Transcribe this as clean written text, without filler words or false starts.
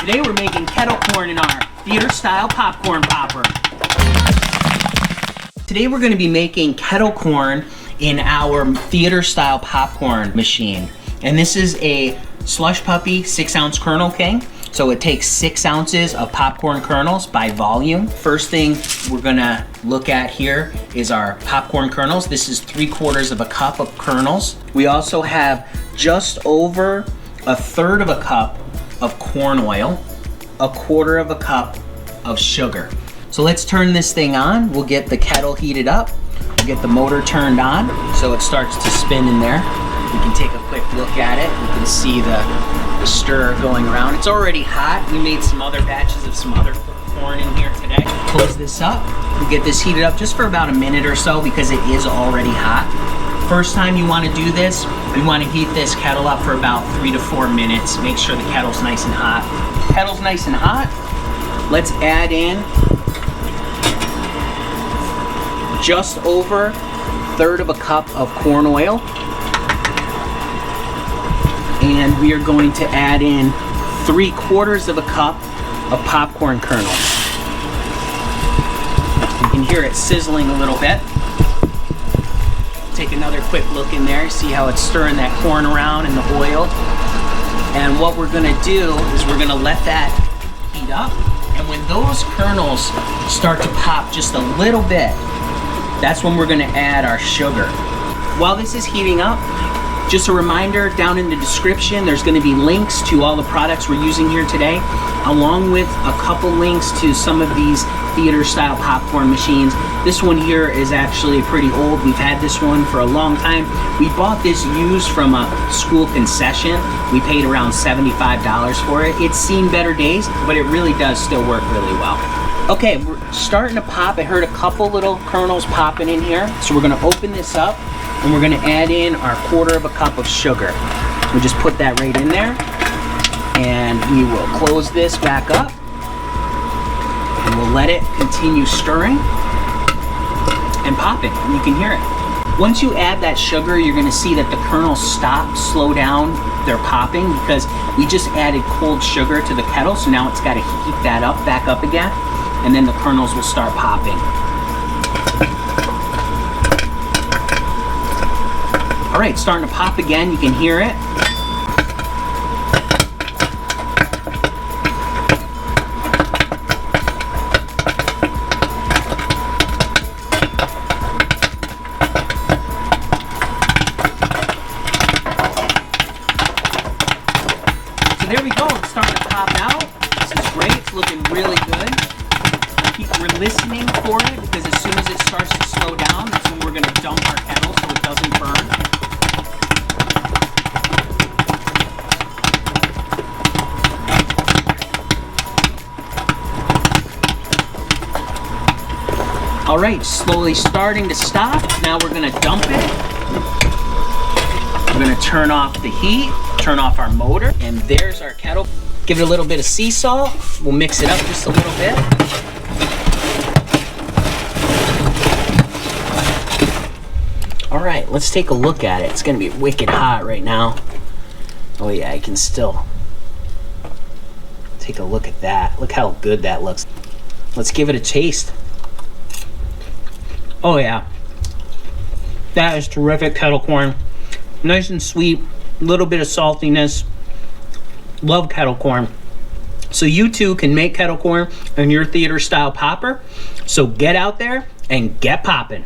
Today we're making kettle corn in our theater style popcorn popper. Today we're going to be making kettle corn in our theater style popcorn machine. And this is a Slush Puppy 6-ounce kernel king. So it takes 6 ounces of popcorn kernels by volume. First thing we're gonna look at here is our popcorn kernels. This is 3/4 of a cup of kernels. We also have just over 1/3 of a cup of corn oil, 1/4 of a cup of sugar. So let's turn this thing on. We'll get the kettle heated up. We'll get the motor turned on so it starts to spin in there. We can take a quick look at it. You can see the stir going around. It's already hot. We made some other batches of some other corn in here today. Close this up. We'll get this heated up just for about a minute or so because it is already hot. First time you want to do this, you want to heat this kettle up for about 3 to 4 minutes. Make sure the kettle's nice and hot. Kettle's nice and hot. Let's add in just over 1/3 of a cup of corn oil. And we are going to add in 3/4 of a cup of popcorn kernels. You can hear it sizzling a little bit. Take another quick look in there, see how it's stirring that corn around in the oil. And what we're gonna do is we're gonna let that heat up. And when those kernels start to pop just a little bit, that's when we're gonna add our sugar. While this is heating up, just a reminder, down in the description, there's going to be links to all the products we're using here today, along with a couple links to some of these theater-style popcorn machines. This one here is actually pretty old. We've had this one for a long time. We bought this used from a school concession. We paid around $75 for it. It's seen better days, but it really does still work really well. Okay, we're starting to pop. I heard a couple little kernels popping in here. So we're going to open this up. And we're gonna add in our 1/4 of a cup of sugar. We'll just put that right in there. And we will close this back up. And we'll let it continue stirring and popping. And you can hear it. Once you add that sugar, you're gonna see that the kernels slow down their popping because we just added cold sugar to the kettle. So now it's gotta heat that up, back up again. And then the kernels will start popping. All right, starting to pop again. You can hear it. So there we go. It's starting to pop out. This is great. It's looking really good. We're listening for it because as soon as it starts to slow down, that's when we're going to dump our kettle so it doesn't burn. All right, slowly starting to stop. Now we're gonna dump it. We're gonna turn off the heat, turn off our motor, and there's our kettle. Give it a little bit of sea salt. We'll mix it up just a little bit. All right, let's take a look at it. It's gonna be wicked hot right now. Oh yeah, I can still take a look at that. Look how good that looks. Let's give it a taste. Oh yeah, that is terrific kettle corn. Nice and sweet, a little bit of saltiness. Love kettle corn. So you too can make kettle corn in your theater style popper. So get out there and get popping.